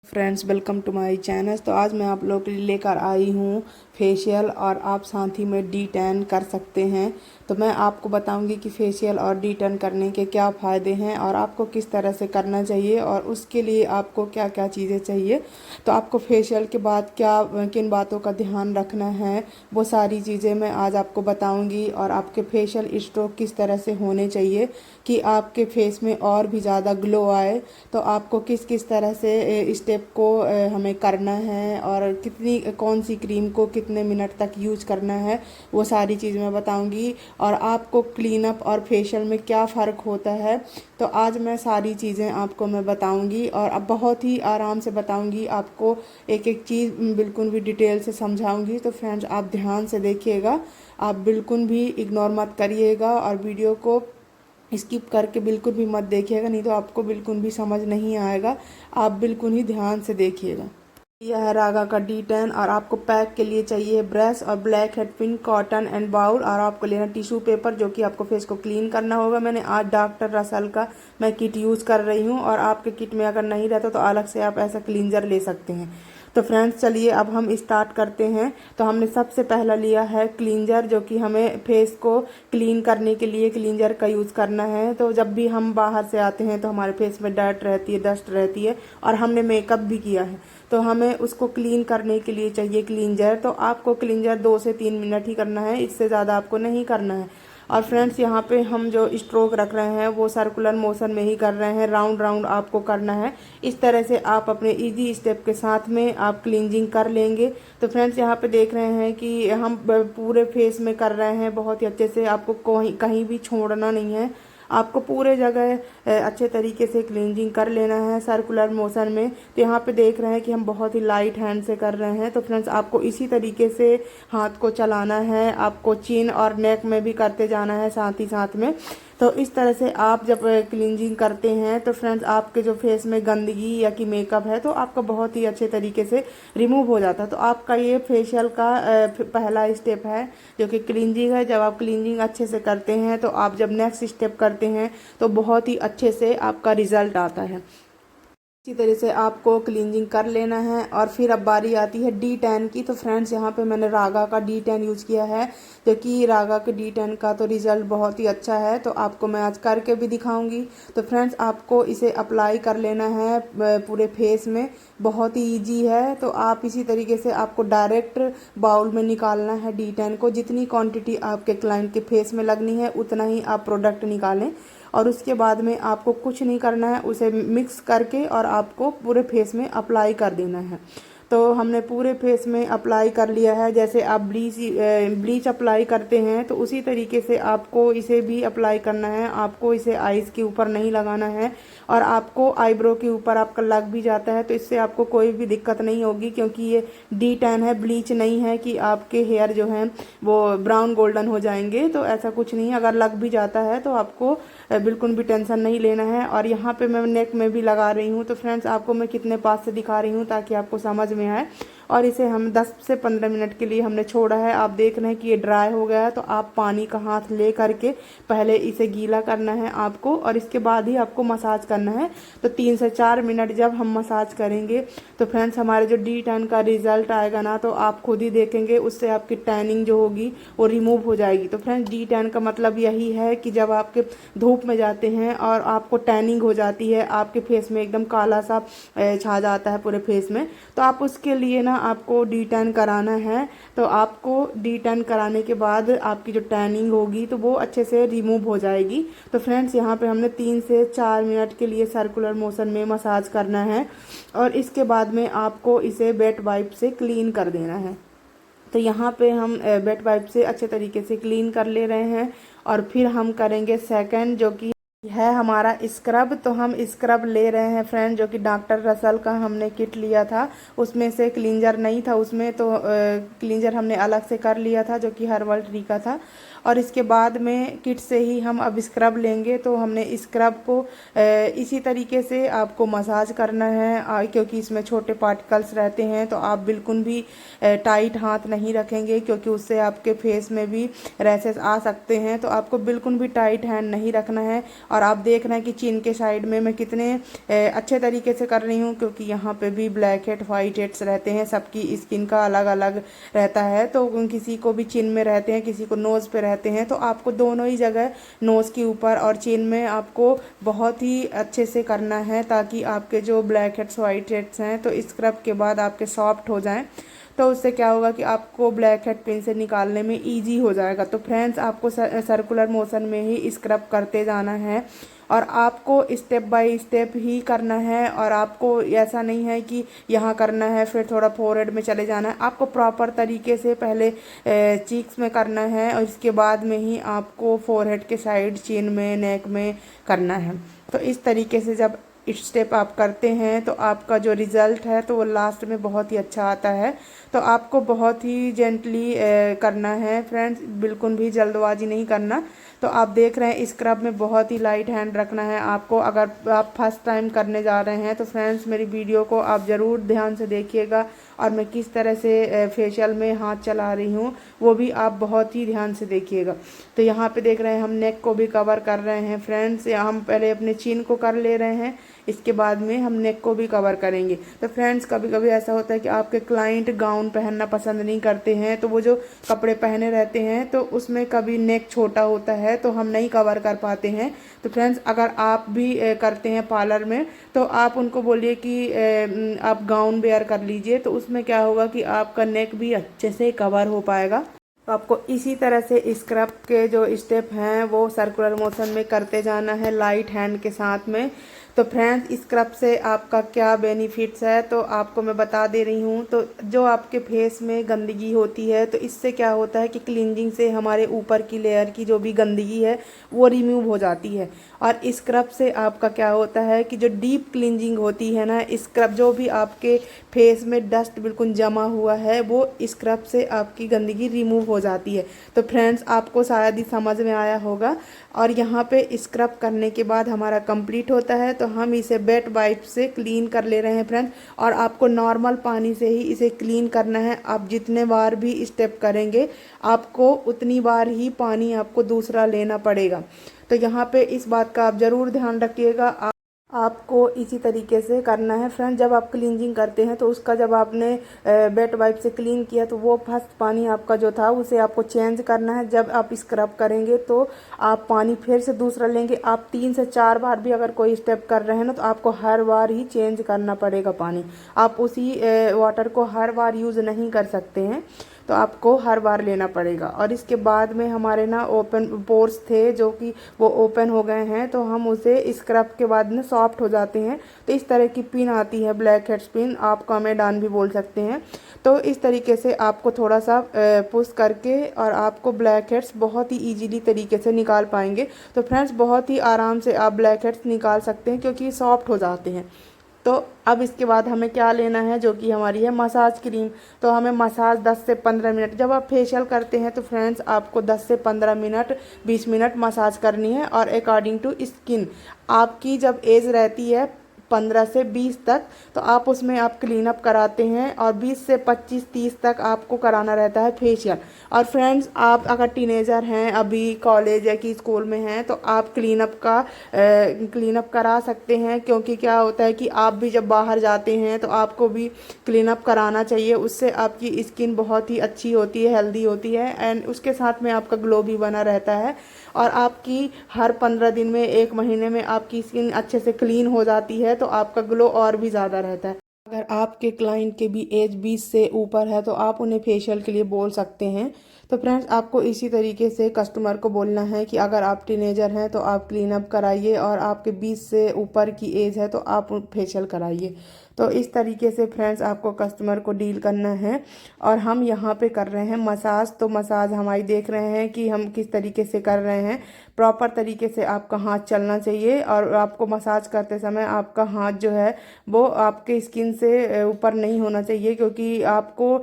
Friends, welcome to my channel. तो आज मैं आप लोग के लिए लेकर आई हूँ फेशियल और आप साथ ही में डी टैन कर सकते हैं। तो मैं आपको बताऊंगी कि फेशियल और डी टैन करने के क्या फ़ायदे हैं और आपको किस तरह से करना चाहिए और उसके लिए आपको क्या क्या चीज़ें चाहिए। तो आपको फेशियल के बाद क्या किन बातों का ध्यान रखना है, वो सारी चीज़ें मैं आज आपको बताऊँगी। और आपके फेशियल स्ट्रोक किस तरह से होने चाहिए कि आपके फेस में और भी ज़्यादा ग्लो आए। तो आपको किस किस तरह से स्टेप को हमें करना है और कितनी कौन सी क्रीम को कितने मिनट तक यूज करना है, वो सारी चीज़ मैं बताऊंगी। और आपको क्लीन अप और फेशियल में क्या फ़र्क होता है, तो आज मैं सारी चीज़ें आपको मैं बताऊंगी और अब बहुत ही आराम से बताऊंगी आपको। एक एक चीज़ बिल्कुल भी डिटेल से समझाऊंगी। तो फ्रेंड्स, आप ध्यान से देखिएगा, आप बिल्कुल भी इग्नोर मत करिएगा और वीडियो को स्किप करके बिल्कुल भी मत देखिएगा, नहीं तो आपको बिल्कुल भी समझ नहीं आएगा। आप बिल्कुल ही ध्यान से देखिएगा। यह है रागा का डी टेन और आपको पैक के लिए चाहिए ब्रश और black head pin, cotton and bowl, और आपको लेना टिश्यू पेपर जो कि आपको फेस को क्लीन करना होगा। मैंने आज डॉक्टर रसल का मैं किट यूज़ कर रही हूँ और आपके किट में अगर नहीं रहता तो अलग से आप ऐसा क्लींजर ले सकते हैं। तो फ्रेंड्स, चलिए अब हम स्टार्ट करते हैं। तो हमने सबसे पहला लिया है क्लींजर, जो कि हमें फेस को क्लीन करने के लिए क्लींजर का यूज़ करना है। तो जब भी हम बाहर से आते हैं तो हमारे फेस में डर्ट रहती है, डस्ट रहती है और हमने मेकअप भी किया है, तो हमें उसको क्लीन करने के लिए चाहिए क्लींजर। तो आपको क्लींजर 2 से 3 मिनट ही करना है, इससे ज़्यादा आपको नहीं करना है। और फ्रेंड्स, यहाँ पे हम जो स्ट्रोक रख रहे हैं वो सर्कुलर मोशन में ही कर रहे हैं, राउंड राउंड आपको करना है। इस तरह से आप अपने इजी स्टेप के साथ में आप क्लींजिंग कर लेंगे। तो फ्रेंड्स, यहाँ पे देख रहे हैं कि हम पूरे फेस में कर रहे हैं बहुत ही अच्छे से, आपको कहीं कहीं भी छोड़ना नहीं है। आपको पूरे जगह अच्छे तरीके से क्लींजिंग कर लेना है सर्कुलर मोशन में। तो यहाँ पे देख रहे हैं कि हम बहुत ही लाइट हैंड से कर रहे हैं। तो फ्रेंड्स, आपको इसी तरीके से हाथ को चलाना है, आपको चिन और नेक में भी करते जाना है साथ ही साथ में। तो इस तरह से आप जब क्लींजिंग करते हैं तो फ्रेंड्स, आपके जो फेस में गंदगी या कि मेकअप है तो आपका बहुत ही अच्छे तरीके से रिमूव हो जाता है। तो आपका ये फेशियल का पहला स्टेप है जो कि क्लींजिंग है। जब आप क्लींजिंग अच्छे से करते हैं तो आप जब नेक्स्ट स्टेप करते हैं तो बहुत ही अच्छे से आपका रिजल्ट आता है। इसी तरह से आपको क्लींजिंग कर लेना है। और फिर अब बारी आती है डी टैन की। तो फ्रेंड्स, यहाँ पे मैंने रागा का डी टैन यूज़ किया है, जो कि रागा के डी टैन का तो रिज़ल्ट बहुत ही अच्छा है। तो आपको मैं आज करके भी दिखाऊंगी। तो फ्रेंड्स, आपको इसे अप्लाई कर लेना है पूरे फेस में, बहुत ही ईजी है। तो आप इसी तरीके से आपको डायरेक्ट बाउल में निकालना है डी टैन को। जितनी क्वान्टिटी आपके क्लाइंट के फेस में लगनी है उतना ही आप प्रोडक्ट निकालें और उसके बाद में आपको कुछ नहीं करना है, उसे मिक्स करके और आपको पूरे फेस में अप्लाई कर देना है। तो हमने पूरे फेस में अप्लाई कर लिया है। जैसे आप ब्लीच अप्लाई करते हैं तो उसी तरीके से आपको इसे भी अप्लाई करना है। आपको इसे आईज के ऊपर नहीं लगाना है और आपको आईब्रो के ऊपर आपका लग भी जाता है तो इससे आपको कोई भी दिक्कत नहीं होगी, क्योंकि ये डी टैन है, ब्लीच नहीं है कि आपके हेयर जो हैं वो ब्राउन गोल्डन हो जाएंगे। तो ऐसा कुछ नहीं है, अगर लग भी जाता है तो आपको बिल्कुल भी टेंशन नहीं लेना है। और यहाँ पे मैं नेक में भी लगा रही हूँ। तो फ्रेंड्स, आपको मैं कितने पास से दिखा रही हूँ ताकि आपको समझ में आए। और इसे हम 10 से 15 मिनट के लिए हमने छोड़ा है। आप देख रहे हैं कि ये ड्राई हो गया है, तो आप पानी का हाथ ले करके पहले इसे गीला करना है आपको और इसके बाद ही आपको मसाज करना है। तो 3 से 4 मिनट जब हम मसाज करेंगे तो फ्रेंड्स, हमारे जो डी टैन का रिजल्ट आएगा ना, तो आप खुद ही देखेंगे, उससे आपकी टैनिंग जो होगी वो रिमूव हो जाएगी। तो फ्रेंड्स, डी टैन का मतलब यही है कि जब आपके धूप में जाते हैं और आपको टैनिंग हो जाती है, आपके फेस में एकदम काला सा छा जाता है पूरे फेस में, तो आप उसके लिए ना आपको डी टैन कराना है। तो आपको डी टैन कराने के बाद आपकी जो टैनिंग होगी तो वो अच्छे से रिमूव हो जाएगी। तो फ्रेंड्स, यहाँ पे हमने 3 से 4 मिनट के लिए सर्कुलर मोशन में मसाज करना है और इसके बाद में आपको इसे वेट वाइप से क्लीन कर देना है। तो यहाँ पे हम वेट वाइप से अच्छे तरीके से क्लीन कर ले रहे हैं और फिर हम करेंगे सेकंड, जो कि है हमारा स्क्रब। तो हम स्क्रब ले रहे हैं फ्रेंड, जो कि डॉक्टर रसल का हमने किट लिया था, उसमें से क्लींजर नहीं था उसमें, तो क्लींजर हमने अलग से कर लिया था जो कि हर्बल ट्री का था। और इसके बाद में किट से ही हम अब स्क्रब लेंगे। तो हमने स्क्रब को इसी तरीके से आपको मसाज करना है, क्योंकि इसमें छोटे पार्टिकल्स रहते हैं। तो आप बिल्कुल भी टाइट हाथ नहीं रखेंगे, क्योंकि उससे आपके फेस में भी रैसेस आ सकते हैं। तो आपको बिल्कुल भी टाइट हैंड नहीं रखना है और आप देख रहे हैं कि चिन के साइड में मैं कितने अच्छे तरीके से कर रही हूँ, क्योंकि यहाँ पे भी ब्लैक हेड वाइट हेड्स रहते हैं, सबकी स्किन का अलग अलग रहता है। तो किसी को भी चिन में रहते हैं, किसी को नोज़ पे रहते हैं, तो आपको दोनों ही जगह नोज़ के ऊपर और चिन में आपको बहुत ही अच्छे से करना है, ताकि आपके जो ब्लैक हेड्स वाइट हेड्स हैं तो स्क्रब के बाद आपके सॉफ्ट हो जाएं। तो उससे क्या होगा कि आपको ब्लैक हेड पिन से निकालने में इजी हो जाएगा। तो फ्रेंड्स, आपको सर्कुलर मोशन में ही स्क्रब करते जाना है और आपको स्टेप बाय स्टेप ही करना है। और आपको ऐसा नहीं है कि यहाँ करना है फिर थोड़ा फोरहेड में चले जाना है, आपको प्रॉपर तरीके से पहले चीक्स में करना है और इसके बाद में ही आपको फोरहेड के साइड, चिन में, नेक में करना है। तो इस तरीके से जब स्टेप आप करते हैं तो आपका जो रिज़ल्ट है तो वो लास्ट में बहुत ही अच्छा आता है। तो आपको बहुत ही जेंटली करना है फ्रेंड्स, बिल्कुल भी जल्दबाजी नहीं करना। तो आप देख रहे हैं स्क्रब में बहुत ही लाइट हैंड रखना है आपको। अगर आप फर्स्ट टाइम करने जा रहे हैं तो फ्रेंड्स, मेरी वीडियो को आप ज़रूर ध्यान से देखिएगा और मैं किस तरह से फेशियल में हाथ चला रही हूँ वो भी आप बहुत ही ध्यान से देखिएगा। तो यहाँ पे देख रहे हैं हम नेक को भी कवर कर रहे हैं फ्रेंड्स, या हम पहले अपने चिन को कर ले रहे हैं, इसके बाद में हम नेक को भी कवर करेंगे। तो फ्रेंड्स, कभी कभी ऐसा होता है कि आपके क्लाइंट गाउन पहनना पसंद नहीं करते हैं, तो वो जो कपड़े पहने रहते हैं तो उसमें कभी नेक छोटा होता है तो हम नहीं कवर कर पाते हैं। तो फ्रेंड्स, अगर आप भी करते हैं पार्लर में तो आप उनको बोलिए कि आप गाउन वेयर कर लीजिए, तो उसमें क्या होगा कि आपका नेक भी अच्छे से कवर हो पाएगा। तो आपको इसी तरह से स्क्रब के जो स्टेप हैं वो सर्कुलर मोशन में करते जाना है लाइट हैंड के साथ में। तो फ्रेंड्स, स्क्रब से आपका क्या बेनिफिट्स है तो आपको मैं बता दे रही हूँ। तो जो आपके फेस में गंदगी होती है तो इससे क्या होता है कि क्लींजिंग से हमारे ऊपर की लेयर की जो भी गंदगी है वो रिमूव हो जाती है। और स्क्रब से आपका क्या होता है कि जो डीप क्लींजिंग होती है ना, स्क्रब जो भी आपके फेस में डस्ट बिल्कुल जमा हुआ है वो स्क्रब से आपकी गंदगी रिमूव हो जाती है। तो फ्रेंड्स, आपको शायद ही समझ में आया होगा। और यहाँ पे स्क्रब करने के बाद हमारा कंप्लीट होता है तो हम इसे वेट वाइप से क्लीन कर ले रहे हैं फ्रेंड्स। और आपको नॉर्मल पानी से ही इसे क्लीन करना है। आप जितने बार भी स्टेप करेंगे आपको उतनी बार ही पानी आपको दूसरा लेना पड़ेगा। तो यहाँ पे इस बात का आप ज़रूर ध्यान रखिएगा। आपको इसी तरीके से करना है फ्रेंड। जब आप क्लींजिंग करते हैं तो उसका जब आपने वेट वाइप से क्लीन किया तो वो फर्स्ट पानी आपका जो था उसे आपको चेंज करना है। जब आप स्क्रब करेंगे तो आप पानी फिर से दूसरा लेंगे। आप 3 से 4 बार भी अगर कोई स्टेप कर रहे हैं ना तो आपको हर बार ही चेंज करना पड़ेगा पानी। आप उसी वाटर को हर बार यूज़ नहीं कर सकते हैं, तो आपको हर बार लेना पड़ेगा। और इसके बाद में हमारे ना ओपन पोर्स थे जो कि वो ओपन हो गए हैं, तो हम उसे स्क्रब के बाद में सॉफ्ट हो जाते हैं। तो इस तरह की पिन आती है, ब्लैक हेड्स पिन, आप कमेडान भी बोल सकते हैं। तो इस तरीके से आपको थोड़ा सा पुश करके और आपको ब्लैक हेड्स बहुत ही ईजीली तरीके से निकाल पाएंगे। तो फ्रेंड्स, बहुत ही आराम से आप ब्लैक हेड्स निकाल सकते हैं क्योंकि सॉफ्ट हो जाते हैं। तो अब इसके बाद हमें क्या लेना है, जो कि हमारी है मसाज क्रीम। तो हमें मसाज 10 से 15 मिनट, जब आप फेशियल करते हैं तो फ्रेंड्स आपको 10 से 15 मिनट 20 मिनट मसाज करनी है। और अकॉर्डिंग टू स्किन, आपकी जब एज रहती है 15 से 20 तक तो आप उसमें आप क्लीन अप कराते हैं, और 20 से 25-30 तक आपको कराना रहता है फेशियल। और फ्रेंड्स, आप अगर टीनेजर हैं, अभी कॉलेज या कि स्कूल में हैं, तो आप क्लीन अप करा सकते हैं, क्योंकि क्या होता है कि आप भी जब बाहर जाते हैं तो आपको भी क्लीन अप कराना चाहिए। उससे आपकी स्किन बहुत ही अच्छी होती है, हेल्दी होती है, एंड उसके साथ में आपका ग्लो भी बना रहता है। और आपकी हर 15 दिन में, 1 महीने में आपकी स्किन अच्छे से क्लीन हो जाती है, तो आपका ग्लो और भी ज़्यादा रहता है। अगर आपके क्लाइंट के भी एज 20 से ऊपर है तो आप उन्हें फेशियल के लिए बोल सकते हैं। तो फ्रेंड्स, आपको इसी तरीके से कस्टमर को बोलना है कि अगर आप टीनेजर हैं तो आप क्लीन अप कराइए, और आपके 20 से ऊपर की एज है तो आप फेशियल कराइए। तो इस तरीके से फ्रेंड्स आपको कस्टमर को डील करना है। और हम यहाँ पे कर रहे हैं मसाज। तो मसाज हमारी देख रहे हैं कि हम किस तरीके से कर रहे हैं। प्रॉपर तरीके से आपका हाथ चलना चाहिए, और आपको मसाज करते समय आपका हाथ जो है वो आपके स्किन से ऊपर नहीं होना चाहिए, क्योंकि आपको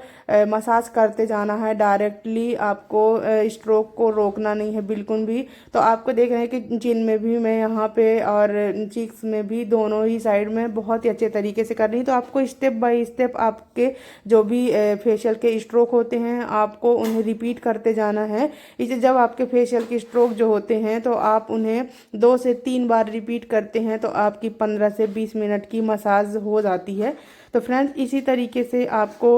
मसाज करते जाना है डायरेक्टली। आपको स्ट्रोक को रोकना नहीं है बिल्कुल भी। तो आपको देख रहे हैं कि चिन में भी मैं यहाँ पे और चीक्स में भी, दोनों ही साइड में बहुत ही अच्छे तरीके से करनी है। तो आपको स्टेप बाय स्टेप आपके जो भी फेशियल के स्ट्रोक होते हैं आपको उन्हें रिपीट करते जाना है। इसे जब आपके फेशियल के स्ट्रोक जो होते हैं तो आप उन्हें 2 से 3 बार रिपीट करते हैं तो आपकी 15 से 20 मिनट की मसाज हो जाती है। तो फ्रेंड्स इसी तरीके से आपको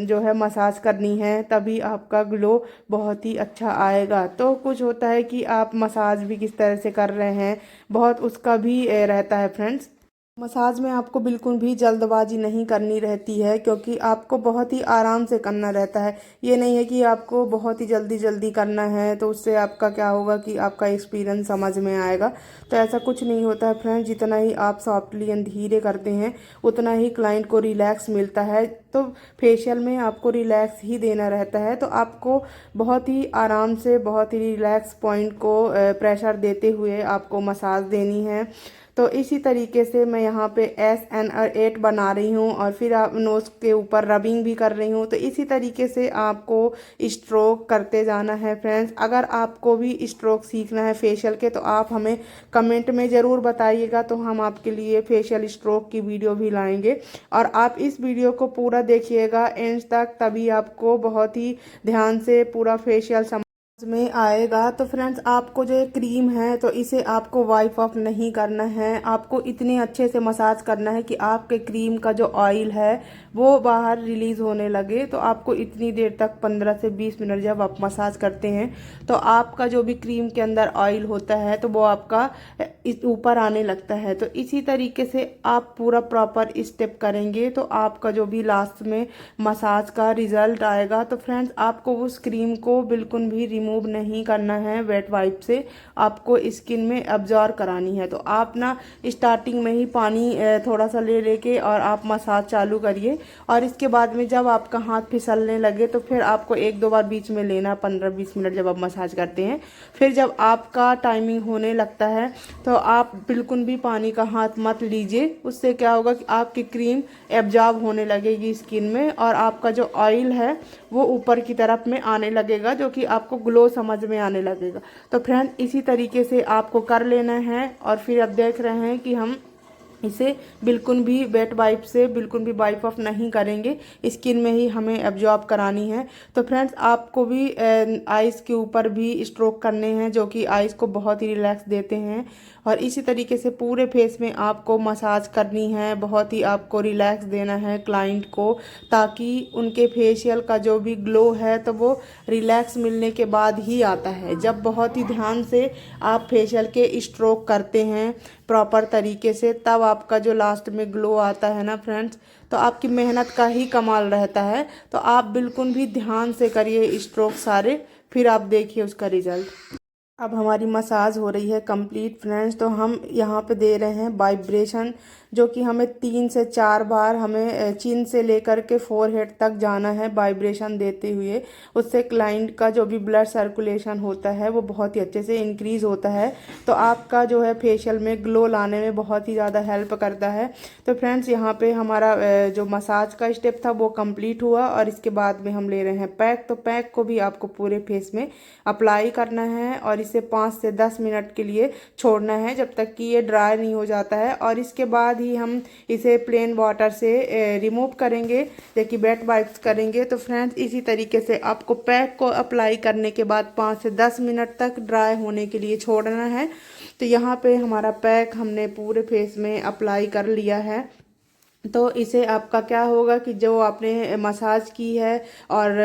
जो है मसाज करनी है, तभी आपका ग्लो बहुत ही अच्छा आएगा। तो कुछ होता है कि आप मसाज भी किस तरह से कर रहे हैं, बहुत उसका भी रहता है फ्रेंड्स। मसाज में आपको बिल्कुल भी जल्दबाजी नहीं करनी रहती है, क्योंकि आपको बहुत ही आराम से करना रहता है। ये नहीं है कि आपको बहुत ही जल्दी जल्दी करना है, तो उससे आपका क्या होगा कि आपका एक्सपीरियंस समझ में आएगा। तो ऐसा कुछ नहीं होता है फ्रेंड्स, जितना ही आप सॉफ्टली एंड धीरे करते हैं उतना ही क्लाइंट को रिलैक्स मिलता है। तो फेशियल में आपको रिलैक्स ही देना रहता है, तो आपको बहुत ही आराम से बहुत ही रिलैक्स पॉइंट को प्रेशर देते हुए आपको मसाज देनी है। तो इसी तरीके से मैं यहाँ पे SN8 बना रही हूँ और फिर आप नोज़ के ऊपर रबिंग भी कर रही हूँ। तो इसी तरीके से आपको स्ट्रोक करते जाना है फ्रेंड्स। अगर आपको भी स्ट्रोक सीखना है फेशियल के तो आप हमें कमेंट में ज़रूर बताइएगा, तो हम आपके लिए फेशियल स्ट्रोक की वीडियो भी लाएंगे। और आप इस वीडियो को पूरा देखिएगा एंड तक, तभी आपको बहुत ही ध्यान से पूरा फेशियल में आएगा। तो फ्रेंड्स आपको जो क्रीम है तो इसे आपको वाइप ऑफ नहीं करना है, आपको इतने अच्छे से मसाज करना है कि आपके क्रीम का जो ऑयल है वो बाहर रिलीज होने लगे। तो आपको इतनी देर तक 15 से 20 मिनट जब आप मसाज करते हैं तो आपका जो भी क्रीम के अंदर ऑयल होता है तो वो आपका ऊपर आने लगता है। तो इसी तरीके से आप पूरा प्रॉपर स्टेप करेंगे तो आपका जो भी लास्ट में मसाज का रिजल्ट आएगा। तो फ्रेंड्स आपको उस क्रीम को बिल्कुल भी रिमूव नहीं करना है वेट वाइप से, आपको स्किन में अब्जॉर्ब करानी है। तो आप ना स्टार्टिंग में ही पानी थोड़ा सा ले लेके और आप मसाज चालू करिए, और इसके बाद में जब आपका हाथ फिसलने लगे तो फिर आपको 1-2 बार बीच में लेना 15-20 मिनट जब आप मसाज करते हैं। फिर जब आपका टाइमिंग होने लगता है तो आप बिल्कुल भी पानी का हाथ मत लीजिए, उससे क्या होगा कि आपकी क्रीम एब्जॉर्ब होने लगेगी स्किन में और आपका जो ऑयल है वो ऊपर की तरफ में आने लगेगा, जो कि आपको ग्लो समझ में आने लगेगा। तो फ्रेंड इसी तरीके से आपको कर लेना है। और फिर आप देख रहे हैं कि हम इसे बिल्कुल भी वेट वाइप से बिल्कुल भी वाइप ऑफ नहीं करेंगे, स्किन में ही हमें एब्जॉर्ब करानी है। तो फ्रेंड्स आपको भी आइज़ के ऊपर भी स्ट्रोक करने हैं जो कि आइज़ को बहुत ही रिलैक्स देते हैं, और इसी तरीके से पूरे फेस में आपको मसाज करनी है, बहुत ही आपको रिलैक्स देना है क्लाइंट को, ताकि उनके फेशियल का जो भी ग्लो है तो वो रिलैक्स मिलने के बाद ही आता है। जब बहुत ही ध्यान से आप फेशियल के स्ट्रोक करते हैं प्रॉपर तरीके से, तब आपका जो लास्ट में ग्लो आता है ना फ्रेंड्स, तो आपकी मेहनत का ही कमाल रहता है। तो आप बिल्कुल भी ध्यान से करिए स्ट्रोक सारे, फिर आप देखिए उसका रिजल्ट। अब हमारी मसाज हो रही है कंप्लीट फ्रेंड्स, तो हम यहाँ पे दे रहे हैं वाइब्रेशन, जो कि हमें 3 से 4 बार हमें चिन से लेकर के फोरहेड तक जाना है वाइब्रेशन देते हुए। उससे क्लाइंट का जो भी ब्लड सर्कुलेशन होता है वो बहुत ही अच्छे से इंक्रीज़ होता है, तो आपका जो है फेशियल में ग्लो लाने में बहुत ही ज़्यादा हेल्प करता है। तो फ्रेंड्स यहाँ पे हमारा जो मसाज का स्टेप था वो कंप्लीट हुआ, और इसके बाद में हम ले रहे हैं पैक। तो पैक को भी आपको पूरे फेस में अप्लाई करना है और इसे 5 से 10 मिनट के लिए छोड़ना है जब तक कि ये ड्राई नहीं हो जाता है, और इसके बाद ही हम इसे प्लेन वाटर से रिमूव करेंगे, देखिए वेट वाइप्स करेंगे। तो फ्रेंड्स इसी तरीके से आपको पैक को अप्लाई करने के बाद 5 से 10 मिनट तक ड्राई होने के लिए छोड़ना है। तो यहाँ पे हमारा पैक हमने पूरे फेस में अप्लाई कर लिया है। तो इसे आपका क्या होगा कि जो आपने मसाज की है और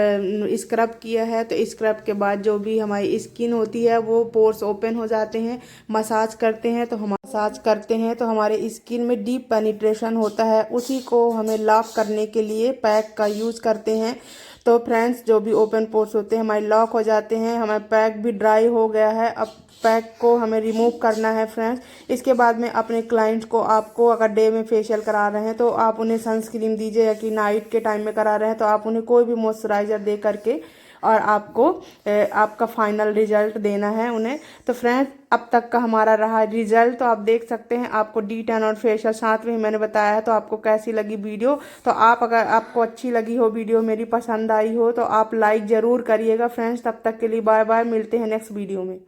स्क्रब किया है, तो स्क्रब के बाद जो भी हमारी स्किन होती है वो पोर्स ओपन हो जाते हैं। मसाज करते हैं तो हमारे स्किन में डीप पेनिट्रेशन होता है, उसी को हमें लॉक करने के लिए पैक का यूज़ करते हैं। तो फ्रेंड्स जो भी ओपन पोर्स होते हैं हमारे लॉक हो जाते हैं। हमारा पैक भी ड्राई हो गया है, अब पैक को हमें रिमूव करना है फ्रेंड्स। इसके बाद में अपने क्लाइंट को, आपको अगर डे में फेशियल करा रहे हैं तो आप उन्हें सनस्क्रीन दीजिए, या कि नाइट के टाइम में करा रहे हैं तो आप उन्हें कोई भी मॉइस्चराइज़र दे करके और आपको आपका फाइनल रिजल्ट देना है उन्हें। तो फ्रेंड्स अब तक का हमारा रहा रिजल्ट, तो आप देख सकते हैं। आपको D10 और फेशियल साथ में मैंने बताया है। तो आपको कैसी लगी वीडियो, तो आप अगर आपको अच्छी लगी हो वीडियो, मेरी पसंद आई हो, तो आप लाइक ज़रूर करिएगा फ्रेंड्स। तब तक के लिए बाय बाय, मिलते हैं नेक्स्ट वीडियो में।